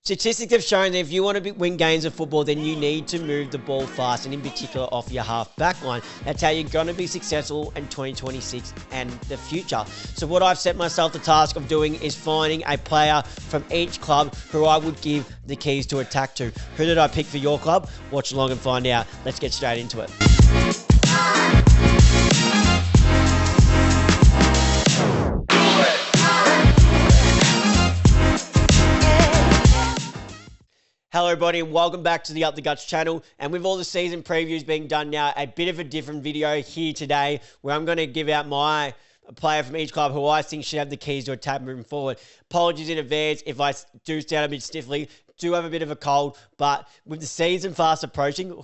Statistics have shown that if you want to win games of football, then you need to move the ball fast, and in particular off your half-back line. That's how you're going to be successful in 2026 and the future. So what I've set myself the task of doing is finding a player from each club who I would give the keys to attack to. Who did I pick for your club? Watch along and find out. Let's get straight into it. Hello everybody and welcome back to the Up the Guts channel, and with all the season previews being done now, a bit of a different video here today where I'm going to give out my player from each club who I think should have the keys to attack moving forward. Apologies in advance if I do sound a bit stiffly, do have a bit of a cold, but with the season fast approaching,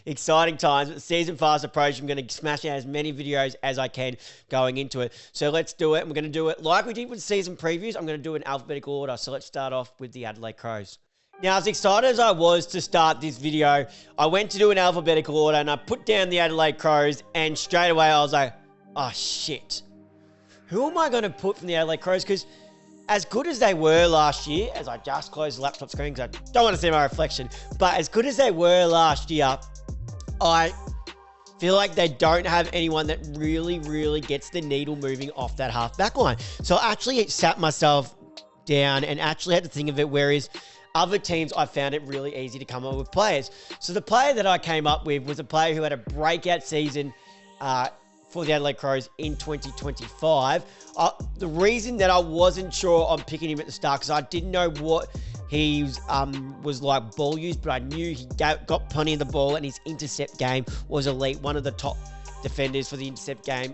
exciting times, with the season fast approaching, I'm going to smash out as many videos as I can going into it. So let's do it. We're going to do it like we did with season previews. I'm going to do it in alphabetical order. So let's start off with the Adelaide Crows. Now, as excited as I was to start this video, I went to do an alphabetical order and I put down the Adelaide Crows, and straight away I was like, oh shit. Who am I going to put from the Adelaide Crows? Because as good as they were last year, as I just closed the laptop screen because I don't want to see my reflection, but as good as they were last year, I feel like they don't have anyone that really gets the needle moving off that half-back line. So I actually sat myself down and actually had to think of it, whereas other teams, I found it really easy to come up with players. So the player that I came up with was a player who had a breakout season for the Adelaide Crows in 2025. The reason that I wasn't sure on picking him at the start, because I didn't know what he was like ball use, but I knew he got plenty of the ball and his intercept game was elite, one of the top defenders for the intercept game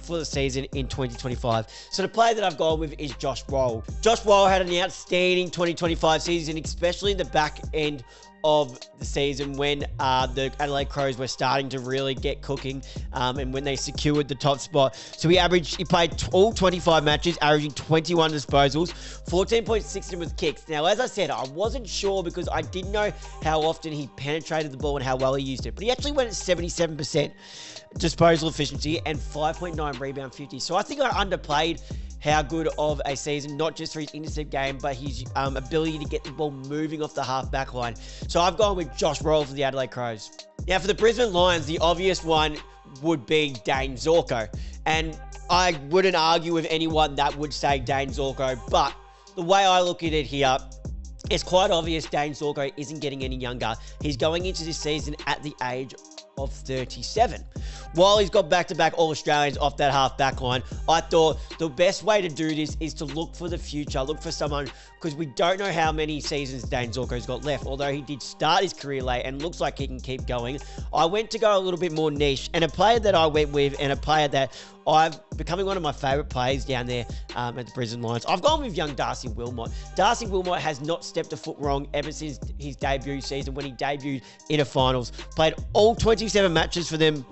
for the season in 2025. So the player that I've gone with is Josh Roll. Josh Roll had an outstanding 2025 season, especially in the back end of the season when the Adelaide Crows were starting to really get cooking and when they secured the top spot. So he played all 25 matches, averaging 21 disposals, 14.6 with kicks. Now, as I said, I wasn't sure because I didn't know how often he penetrated the ball and how well he used it, but he actually went at 77% disposal efficiency and 5.9 rebound 50. So I think I underplayed how good of a season, not just for his intercept game, but his ability to get the ball moving off the half-back line. So I've gone with Josh Roll for the Adelaide Crows. Now, for the Brisbane Lions, the obvious one would be Dane Zorko. And I wouldn't argue with anyone that would say Dane Zorko, but the way I look at it here, it's quite obvious Dane Zorko isn't getting any younger. He's going into this season at the age of 37. While he's got back-to-back All-Australians off that half-back line, I thought the best way to do this is to look for the future, look for someone, because we don't know how many seasons Dane Zorko's got left, although he did start his career late and looks like he can keep going. I went to go a little bit more niche, and a player that I went with, and a player that I've becoming one of my favourite players down there at the Brisbane Lions. I've gone with young Darcy Wilmot. Darcy Wilmot has not stepped a foot wrong ever since his debut season when he debuted in a finals. Played all 27 matches for them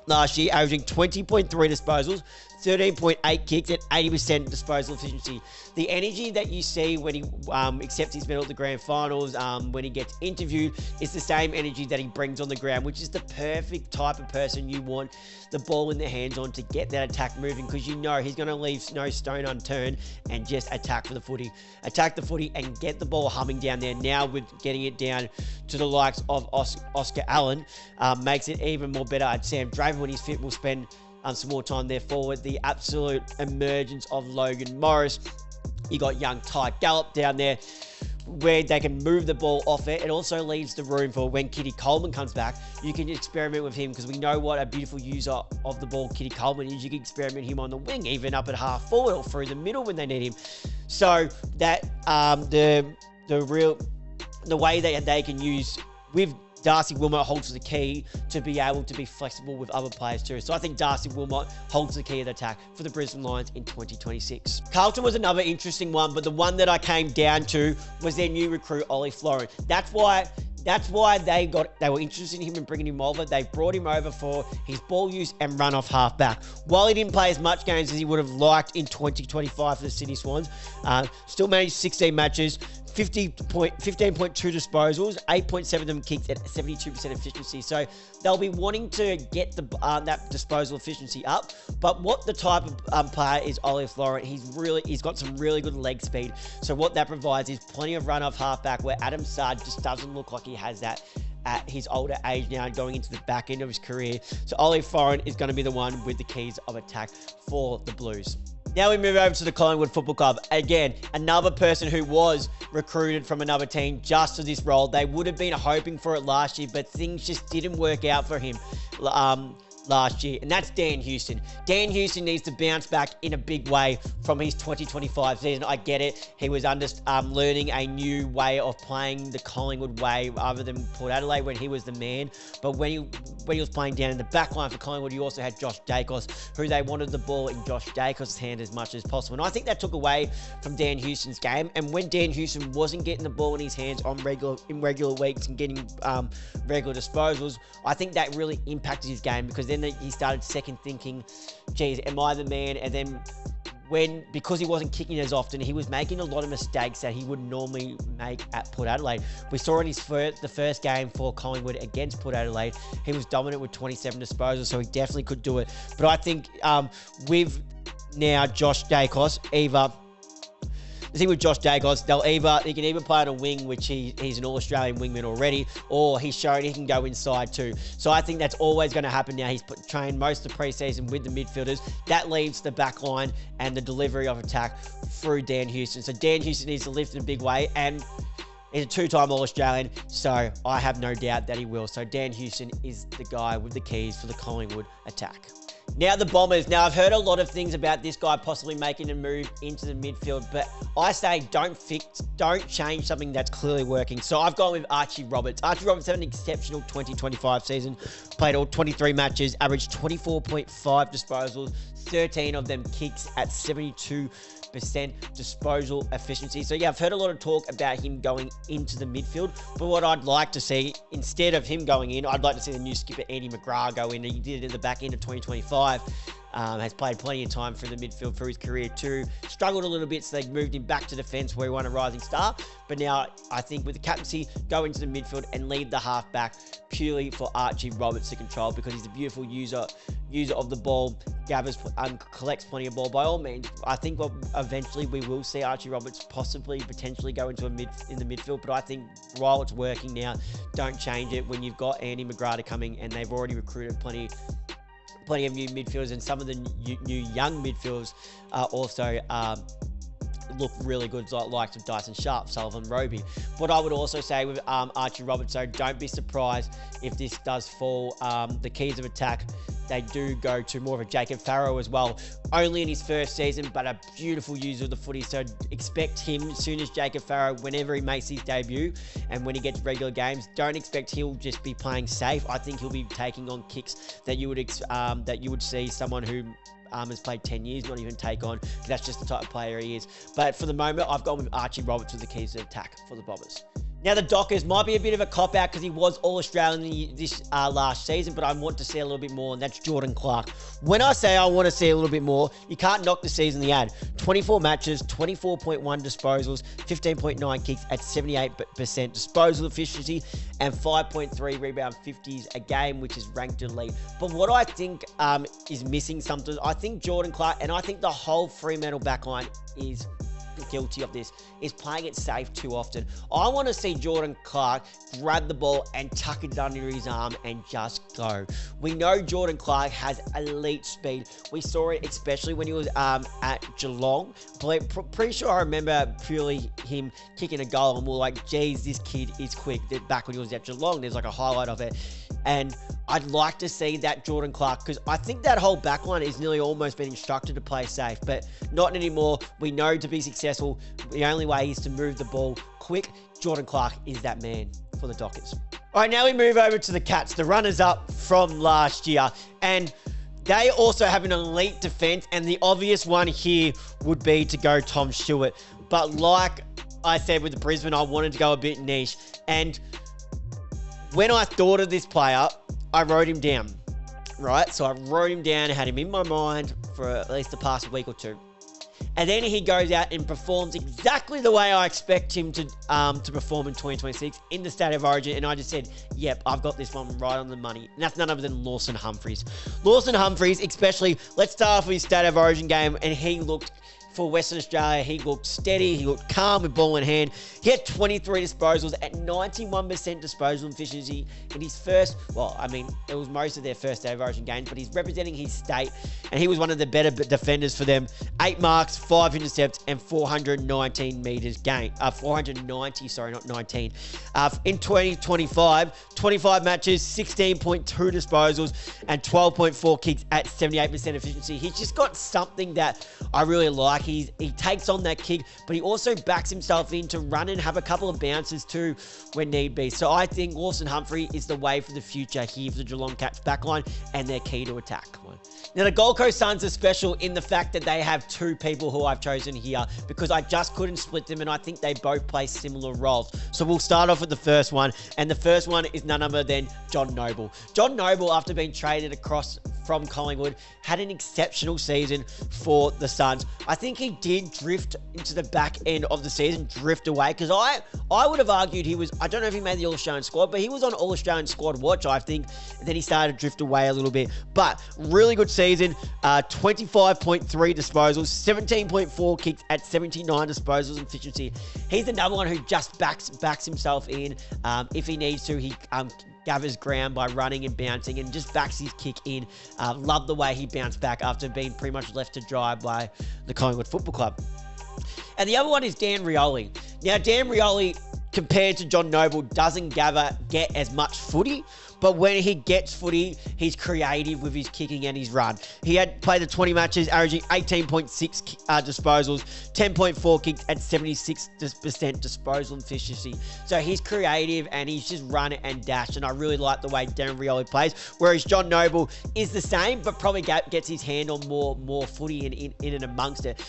last year, averaging 20.3 disposals, 13.8 kicks, and 80% disposal efficiency. The energy that you see when he accepts his medal at the Grand Finals, when he gets interviewed, is the same energy that he brings on the ground, which is the perfect type of person you want the ball in their hands on to get that attack moving, because you know he's going to leave no stone unturned and just attack for the footy. Attack the footy and get the ball humming down there. Now with getting it down to the likes of Oscar Allen, makes it even more better. Sam Draven, when he's fit, will spend some more time there forward. The absolute emergence of Logan Morris. You got young Ty Gallop down there where they can move the ball off it. It also leaves the room for when Kitty Coleman comes back, you can experiment with him, because we know what a beautiful user of the ball Kitty Coleman is. You can experiment him on the wing, even up at half forward or through the middle when they need him. So that the way that they can use with Darcy Wilmot holds the key to be able to be flexible with other players too. So I think Darcy Wilmot holds the key of the attack for the Brisbane Lions in 2026. Carlton was another interesting one, but the one that I came down to was their new recruit, Ollie Florin. That's why they were interested in him and bringing him over. They brought him over for his ball use and run off half-back. While he didn't play as much games as he would have liked in 2025 for the Sydney Swans, still managed 16 matches, 15.2 disposals, 8.7 of them kicked at 72% efficiency. So they'll be wanting to get the that disposal efficiency up. But what the type of player is Ollie Florent, he's got some really good leg speed. So what that provides is plenty of run off halfback, where Adam Saad just doesn't look like he has that at his older age now and going into the back end of his career. So Ollie Florent is going to be the one with the keys of attack for the Blues. Now we move over to the Collingwood Football Club. Again, another person who was recruited from another team just for this role. They would have been hoping for it last year, but things just didn't work out for him last year, and that's Dan Houston. Dan Houston needs to bounce back in a big way from his 2025 season. I get it. He was learning a new way of playing the Collingwood way rather than Port Adelaide when he was the man. But when he was playing down in the back line for Collingwood, you also had Josh Dacos, who they wanted the ball in Josh Dacos' hand as much as possible. And I think that took away from Dan Houston's game. And when Dan Houston wasn't getting the ball in his hands in regular weeks and getting regular disposals, I think that really impacted his game, because then he started second thinking, geez, am I the man? And then because he wasn't kicking as often, he was making a lot of mistakes that he would normally make at Port Adelaide. We saw in the first game for Collingwood against Port Adelaide, he was dominant with 27 disposals, so he definitely could do it. But I think with now Josh Dacos, the thing with Josh Dacos, he can either play on a wing, which he's an All-Australian wingman already, or he's shown he can go inside too. So I think that's always going to happen now. He's trained most of the preseason with the midfielders. That leaves the back line and the delivery of attack through Dan Houston. So Dan Houston needs to lift in a big way, and he's a two-time All-Australian, so I have no doubt that he will. So Dan Houston is the guy with the keys for the Collingwood attack. Now the Bombers. Now I've heard a lot of things about this guy possibly making a move into the midfield, but I say don't change something that's clearly working. So I've gone with Archie Roberts. Archie Roberts had an exceptional 2025 season, played all 23 matches, averaged 24.5 disposals, 13 of them kicks at 72% disposal efficiency. So yeah, I've heard a lot of talk about him going into the midfield, but what I'd like to see, instead of him going in, I'd like to see the new skipper Andy McGrath go in. He did it at the back end of 2025. Has played plenty of time through the midfield for his career too. Struggled a little bit, so they moved him back to defence where he won a rising star. But now I think with the captaincy, go into the midfield and leave the halfback purely for Archie Roberts to control, because he's a beautiful user of the ball, gathers, collects plenty of ball. By all means, I think eventually we will see Archie Roberts potentially go into in the midfield. But I think while it's working now, don't change it when you've got Andy McGrath coming and they've already recruited plenty of new midfielders, and some of the new young midfielders also look really good, like likes of Dyson Sharp, Sullivan Roby. What I would also say with Archie Roberts, so don't be surprised if this does fall. The keys of attack, they do go to more of a Jacob Farrow as well. Only in his first season, but a beautiful user of the footy. So expect him, as soon as Jacob Farrow, whenever he makes his debut and when he gets regular games, don't expect he'll just be playing safe. I think he'll be taking on kicks that you would see someone who has played 10 years not even take on, because that's just the type of player he is. But for the moment, I've gone with Archie Roberts with the keys of attack for the Bombers. Now, the Dockers might be a bit of a cop-out because he was All-Australian this last season, but I want to see a little bit more, and that's Jordan Clark. When I say I want to see a little bit more, you can't knock the season he had. 24 matches, 24.1 disposals, 15.9 kicks at 78% disposal efficiency, and 5.3 rebound 50s a game, which is ranked elite. But what I think is missing something, I think Jordan Clark, and I think the whole Fremantle backline is guilty of this, is playing it safe too often. I want to see Jordan Clark grab the ball and tuck it under his arm and just go. We know Jordan Clark has elite speed. We saw it especially when he was at Geelong. Pretty sure I remember purely him kicking a goal and we're like, geez, this kid is quick. Back when he was at Geelong, there's like a highlight of it. And I'd like to see that Jordan Clark, because I think that whole backline is nearly almost been instructed to play safe, but not anymore. We know to be successful, the only way is to move the ball quick. Jordan Clark is that man for the Dockers. All right, now we move over to the Cats, the runners-up from last year. And they also have an elite defense, and the obvious one here would be to go Tom Stewart. But like I said with the Brisbane, I wanted to go a bit niche. And when I thought of this player, I wrote him down, right? So I wrote him down, had him in my mind for at least the past week or two. And then he goes out and performs exactly the way I expect him to perform in 2026 in the State of Origin. And I just said, yep, I've got this one right on the money. And that's none other than Lawson Humphries. Lawson Humphries, especially, let's start off with his State of Origin game. And he looked, for Western Australia, he looked steady, he looked calm with ball in hand. He had 23 disposals at 91% disposal efficiency in his first, well, I mean, it was most of their first State of Origin games, but he's representing his state, and he was one of the better defenders for them. 8 marks, 5 intercepts, and 419 metres gained. 490, sorry, not 19. In 2025, 25 matches, 16.2 disposals, and 12.4 kicks at 78% efficiency. He's just got something that I really like. He takes on that kick, but he also backs himself in to run and have a couple of bounces too when need be. So I think Lawson Humphrey is the way for the future here for the Geelong Cats backline and their key to attack. Now, the Gold Coast Suns are special in the fact that they have 2 people who I've chosen here because I just couldn't split them, and I think they both play similar roles. So we'll start off with the first one, and the first one is none other than John Noble. John Noble, after being traded across from Collingwood, had an exceptional season for the Suns. I think he did drift into the back end of the season, drift away, because I would have argued he was, I don't know if he made the All-Australian squad, but he was on All-Australian squad watch, I think, and then he started to drift away a little bit. But really good season, 25.3 disposals, 17.4 kicks at 79 disposals efficiency. He's another one who just backs himself in. If he needs to, he gathers ground by running and bouncing and just backs his kick in. Love the way he bounced back after being pretty much left to dry by the Collingwood Football Club. And the other one is Dan Rioli. Now, Dan Rioli, compared to John Noble, doesn't get as much footy, but when he gets footy, he's creative with his kicking and his run. He had played the 20 matches, averaging 18.6 disposals, 10.4 kicks at 76% disposal efficiency. So he's creative and he's just run and dash, and I really like the way Darren Rioli plays, whereas John Noble is the same, but probably gets his hand on more footy in and amongst it.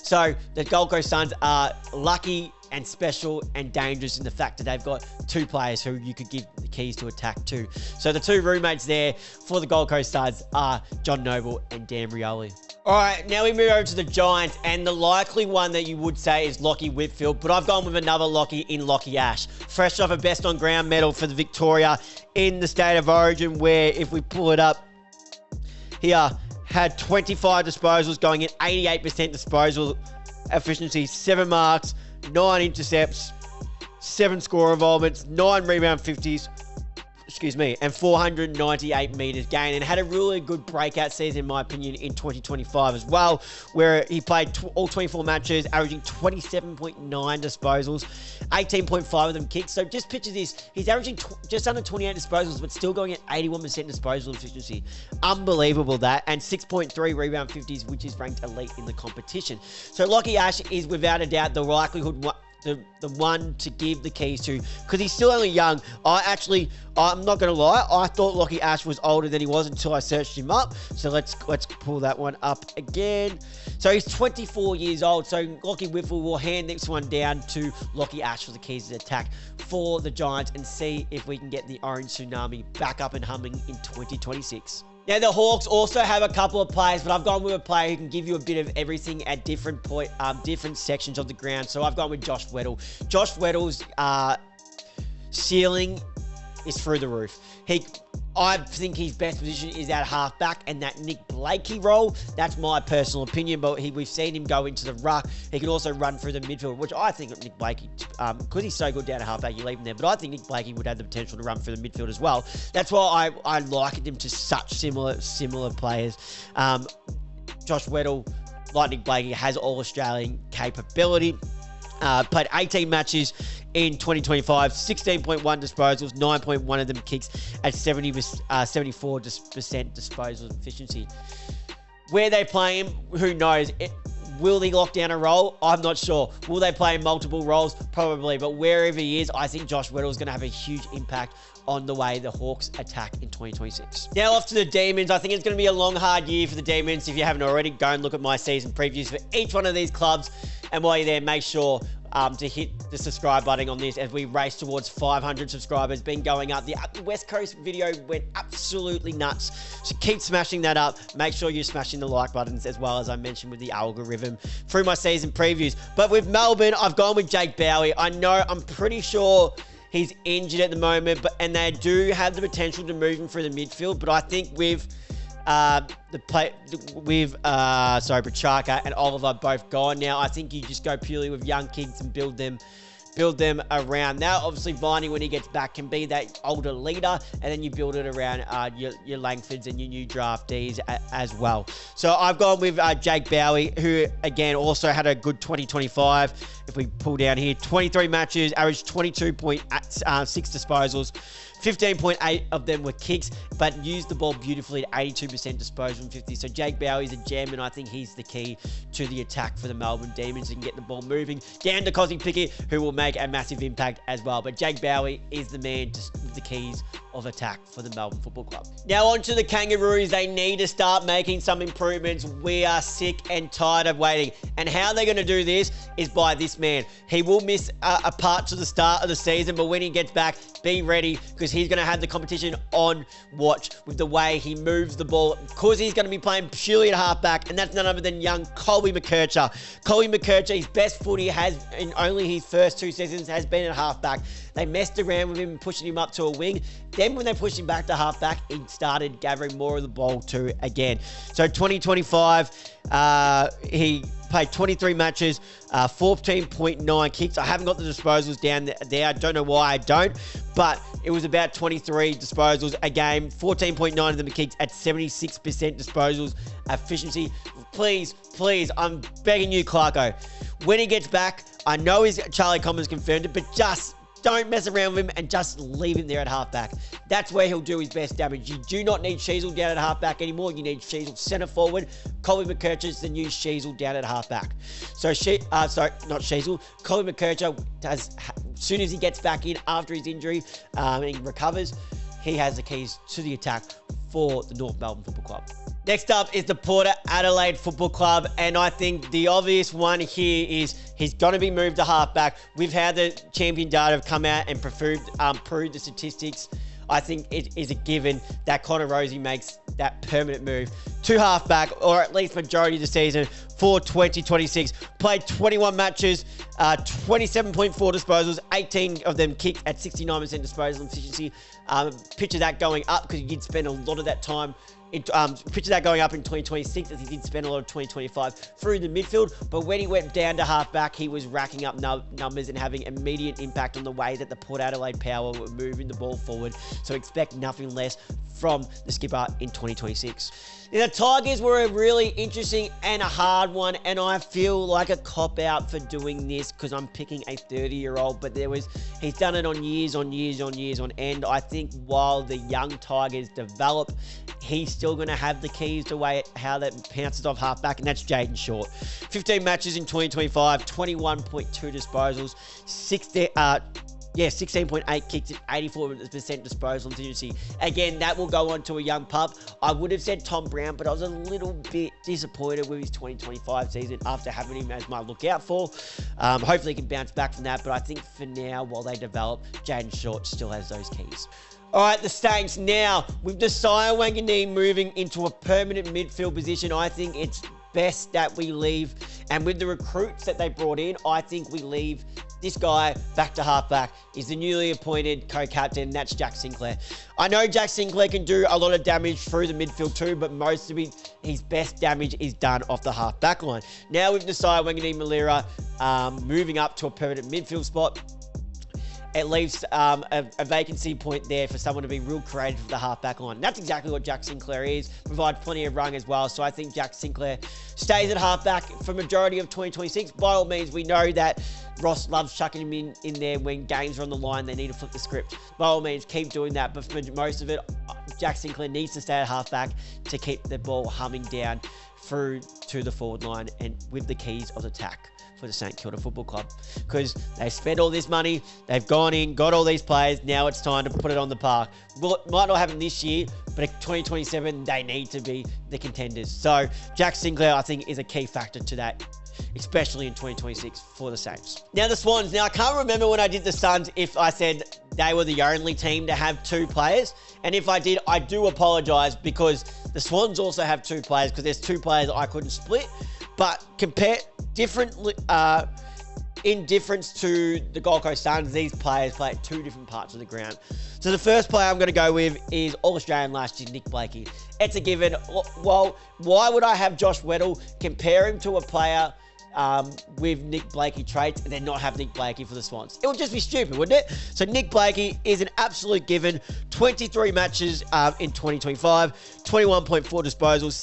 So the Gold Coast Suns are lucky and special and dangerous in the fact that they've got 2 players who you could give the keys to attack to. So the 2 roommates there for the Gold Coast Suns are John Noble and Dan Rioli. All right, now we move over to the Giants, and the likely one that you would say is Lachie Whitfield, but I've gone with another Lachie in Lachie Ash. Fresh off a best on ground medal for the Victoria in the State of Origin, where if we pull it up here, had 25 disposals, going at 88% disposal efficiency, 7 marks, 9 intercepts, 7 score involvements, 9 rebound 50s, and 498 metres gained, and had a really good breakout season, in my opinion, in 2025 as well, where he played all 24 matches, averaging 27.9 disposals, 18.5 of them kicks. So just picture this, he's averaging just under 28 disposals, but still going at 81% disposal efficiency. Unbelievable that, and 6.3 rebound 50s, which is ranked elite in the competition. So Lachie Ash is without a doubt the likelihood the one to give the keys to, because he's still only young. I'm not going to lie, I thought Lachie Ash was older than he was until I searched him up. So let's pull that one up again. So he's 24 years old. So Lachie Whitfield will hand this one down to Lachie Ash for the keys to attack for the Giants, and see if we can get the Orange Tsunami back up and humming in 2026. Now, the Hawks also have a couple of players, but I've gone with a player who can give you a bit of everything at different sections of the ground. So I've gone with Josh Weddle. Josh Weddle's ceiling is through the roof. I think his best position is at halfback and that Nick Blakey role. That's my personal opinion, but we've seen him go into the ruck. He can also run through the midfield, which I think Nick Blakey, because he's so good down at halfback, you leave him there. But I think Nick Blakey would have the potential to run through the midfield as well. That's why I likened him to such similar players. Josh Weddle, like Nick Blakey, has all-Australian capability. Played 18 matches in 2025, 16.1 disposals, 9.1 of them kicks at 74% disposal efficiency. Where they play him, who knows? Will they lock down a role? I'm not sure. Will they play in multiple roles? Probably. But wherever he is, I think Josh Weddle is going to have a huge impact on the way the Hawks attack in 2026. Now off to the Demons. I think it's going to be a long, hard year for the Demons. If you haven't already, go and look at my season previews for each one of these clubs. And while you're there, make sure to hit the subscribe button on this as we race towards 500 subscribers. Been going up. The West Coast video went absolutely nuts. So keep smashing that up. Make sure you're smashing the like buttons as well, as I mentioned with the algorithm through my season previews. But with Melbourne, I've gone with Jake Bowie. I'm pretty sure he's injured at the moment, and they do have the potential to move him through the midfield. But I think with Bachaka and Oliver both gone now, I think you just go purely with young kids and build them around. Now, obviously, Viney, when he gets back, can be that older leader, and then you build it around your Langfords and your new draftees as well. So I've gone with Jake Bowie, who, again, also had a good 2025. If we pull down here, 23 matches, averaged 22.6 disposals. 15.8 of them were kicks, but used the ball beautifully at 82% disposal from 50. So Jake Bowie's a gem, and I think he's the key to the attack for the Melbourne Demons and get the ball moving. Down to Cosy Pickett, who will make a massive impact as well. But Jake Bowie is the man with the keys of attack for the Melbourne Football Club. Now on to the Kangaroos. They need to start making some improvements. We are sick and tired of waiting. And how they're going to do this is by this man. He will miss a part to the start of the season, but when he gets back, be ready, because he's going to have the competition on watch with the way he moves the ball, because he's going to be playing purely at halfback, and that's none other than young Colby McKercher. Colby McKercher, his best footy has, in only his first 2 seasons, has been at halfback. They messed around with him, pushing him up to a wing. Then when they pushed him back to halfback, he started gathering more of the ball too again. So 2025, he played 23 matches, 14.9 kicks. I haven't got the disposals down there. I don't know why I don't, but it was about 23 disposals a game. 14.9 of them kicks at 76% disposals efficiency. Please, I'm begging you, Clarko. When he gets back, I know Charlie Commons confirmed it, but just don't mess around with him and just leave him there at halfback. That's where he'll do his best damage. You do not need Sheasel down at halfback anymore. You need Sheasel centre forward. Colby McKercher's the new Sheasel down at halfback. So, not Sheasel. Colby McKercher as soon as he gets back in after his injury and he recovers, he has the keys to the attack for the North Melbourne Football Club. Next up is the Port Adelaide Football Club, and I think the obvious one here is he's going to be moved to halfback. We've had the champion data have come out and proved the statistics. I think it is a given that Connor Rosie makes that permanent move to halfback, or at least majority of the season for 2026. Played 21 matches, 27.4 disposals, 18 of them kicked at 69% disposal efficiency. Picture that going up, because he did spend a lot of that time. Picture that going up in 2026, as he did spend a lot of 2025 through the midfield. But when he went down to halfback, he was racking up numbers and having immediate impact on the way that the Port Adelaide Power were moving the ball forward. So expect nothing less from the skipper in 2026. Now, the Tigers were a really interesting and a hard one, and I feel like a cop-out for doing this because I'm picking a 30-year-old, but he's done it on years on end. I think while the young Tigers develop, he's still going to have the keys to how that pounces off halfback, and that's Jaden Short. 15 matches in 2025, 21.2 disposals, 16.8 kicks at 84% disposal efficiency. Again, that will go on to a young pup. I would have said Tom Brown, but I was a little bit disappointed with his 2025 season after having him as my lookout for. Hopefully he can bounce back from that, but I think for now, while they develop, Jaden Short still has those keys. All right, the Saints. Now, with Desire Wanganeen moving into a permanent midfield position, I think it's best that we leave. And with the recruits that they brought in, I think we leave this guy back to halfback. He's the newly appointed co-captain, that's Jack Sinclair. I know Jack Sinclair can do a lot of damage through the midfield too, but most of his best damage is done off the halfback line. Now with Desire Wanganeen-Milera moving up to a permanent midfield spot, it leaves a vacancy point there for someone to be real creative with the halfback line. And that's exactly what Jack Sinclair is. Provides plenty of rung as well. So I think Jack Sinclair stays at halfback for majority of 2026. By all means, we know that Ross loves chucking him in there when games are on the line. They need to flip the script. By all means, keep doing that. But for most of it, Jack Sinclair needs to stay at halfback to keep the ball humming down through to the forward line and with the keys of attack for the St Kilda Football Club, because they spent all this money, they've gone in, got all these players, now it's time to put it on the park. Well, it might not happen this year, but in 2027, they need to be the contenders. So Jack Sinclair, I think, is a key factor to that especially in 2026 for the Saints. Now the Swans. Now I can't remember when I did the Suns if I said they were the only team to have 2 players. And if I did, I do apologise, because the Swans also have 2 players, because there's 2 players I couldn't split. But in difference to the Gold Coast Suns, these players play at 2 different parts of the ground. So the first player I'm going to go with is All-Australian last year, Nick Blakey. It's a given. Well, why would I have Josh Weddle compare him to a player with Nick Blakey traits and then not have Nick Blakey for the Swans? It would just be stupid, wouldn't it? So Nick Blakey is an absolute given. 23 matches in 2025, 21.4 disposals,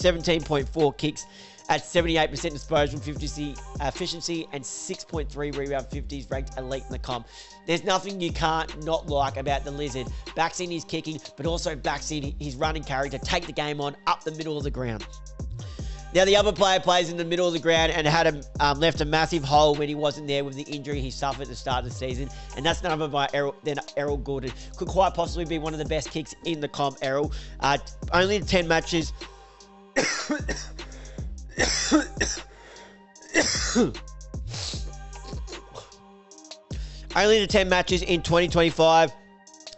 17.4 kicks at 78% disposal efficiency and 6.3 rebound 50s, ranked elite in the comp. There's nothing you can't not like about the Lizard. Backs in his kicking, but also backs in his running carry to take the game on up the middle of the ground. Now, the other player plays in the middle of the ground and had left a massive hole when he wasn't there with the injury he suffered at the start of the season, and that's none other by Errol Gordon. Could quite possibly be one of the best kicks in the comp, Errol. Only 10 matches. Only the 10 matches in 2025,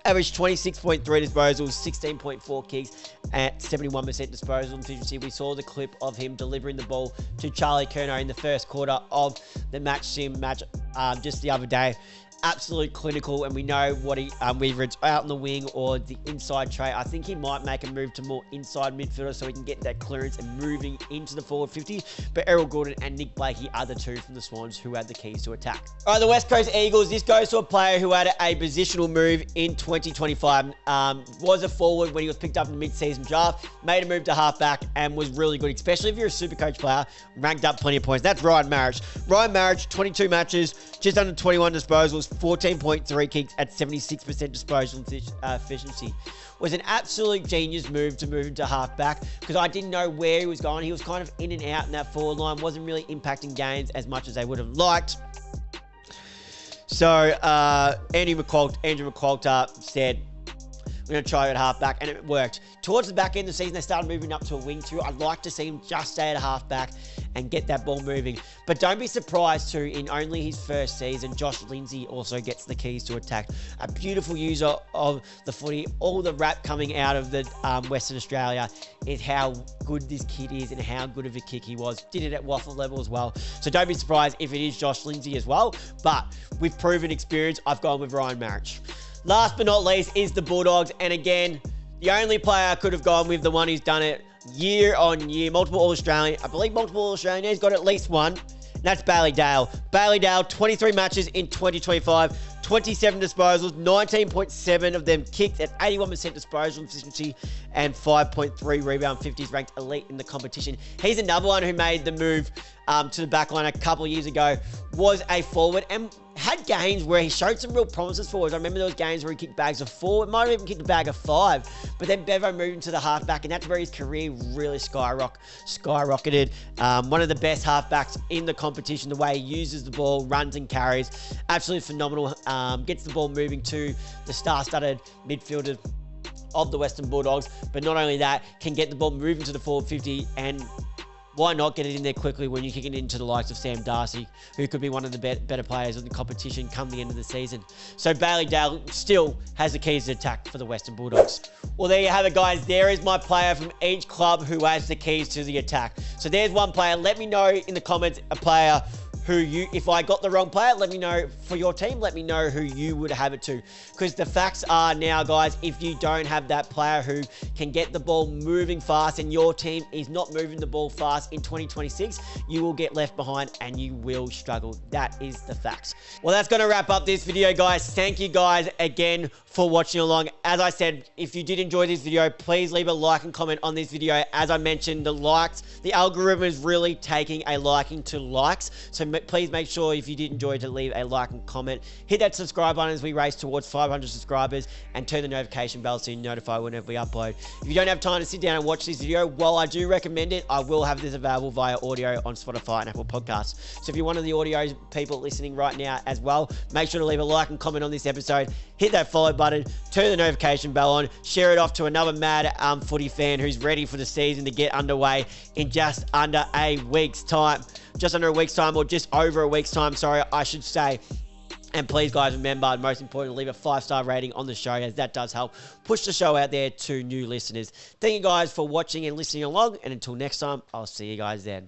averaged 26.3 disposals, 16.4 kicks at 71% disposal efficiency. We saw the clip of him delivering the ball to Charlie Curnow in the first quarter of the match just the other day. Absolute clinical, and we know what whether it's out in the wing or the inside tray. I think he might make a move to more inside midfielder so he can get that clearance and moving into the forward 50. But Errol Gordon and Nick Blakey are the 2 from the Swans who had the keys to attack. All right, the West Coast Eagles. This goes to a player who had a positional move in 2025. Was a forward when he was picked up in the mid-season draft. Made a move to halfback and was really good, especially if you're a super coach player. Ranked up plenty of points. That's Ryan Marriage. Ryan Marriage, 22 matches, just under 21 disposals, 14.3 kicks at 76% disposal efficiency. Was an absolute genius move to move into halfback, because I didn't know where he was going. He was kind of in and out in that forward line, wasn't really impacting games as much as they would have liked. So Andrew McQualter said, we're going to try it at halfback, and it worked. Towards the back end of the season, they started moving up to a wing too. I'd like to see him just stay at a halfback and get that ball moving. But don't be surprised too, in only his first season, Josh Lindsay also gets the keys to attack. A beautiful user of the footy. All the rap coming out of the Western Australia is how good this kid is and how good of a kick he was. Did it at waffle level as well. So don't be surprised if it is Josh Lindsay as well. But with proven experience, I've gone with Ryan Marriage. Last but not least is the Bulldogs. And again, the only player I could have gone with, the one who's done it year on year, multiple All-Australian. I believe multiple All-Australian. He's got at least one. And that's Bailey Dale. Bailey Dale, 23 matches in 2025, 27 disposals, 19.7 of them kicked at 81% disposal efficiency and 5.3 rebound 50s, ranked elite in the competition. He's another one who made the move to the back line a couple of years ago, was a forward and had games where he showed some real promises forwards. I remember those games where he kicked bags of 4, might have even kicked a bag of 5, but then Bevo moved into the halfback, and that's where his career really skyrocketed. One of the best halfbacks in the competition, the way he uses the ball, runs and carries, absolutely phenomenal. Gets the ball moving to the star-studded midfielders of the Western Bulldogs, but not only that, can get the ball moving to the forward 50, and why not get it in there quickly when you kick it into the likes of Sam Darcy, who could be one of the better players in the competition come the end of the season. So Bailey Dale still has the keys to attack for the Western Bulldogs. Well, there you have it, guys. There is my player from each club who has the keys to the attack. So there's one player. Let me know in the comments a player who if I got the wrong player, let me know for your team. Let me know who you would have it to. Because the facts are now, guys, if you don't have that player who can get the ball moving fast and your team is not moving the ball fast in 2026, you will get left behind and you will struggle. That is the facts. Well, that's going to wrap up this video, guys. Thank you guys again for watching along. As I said, if you did enjoy this video, please leave a like and comment on this video. As I mentioned, the algorithm is really taking a liking to likes. So please make sure if you did enjoy to leave a like and comment. Hit that subscribe button as we race towards 500 subscribers, and turn the notification bell so you're notified whenever we upload. If you don't have time to sit down and watch this video, while I do recommend it, I will have this available via audio on Spotify and Apple Podcasts. So if you're one of the audio people listening right now as well, make sure to leave a like and comment on this episode. Hit that follow button button, turn the notification bell on, share it off to another mad footy fan who's ready for the season to get underway in just under a week's time. Just under a week's time, or just over a week's time, sorry, I should say. And please, guys, remember, most importantly, leave a 5-star rating on the show, as that does help push the show out there to new listeners. Thank you guys for watching and listening along, and until next time, I'll see you guys then.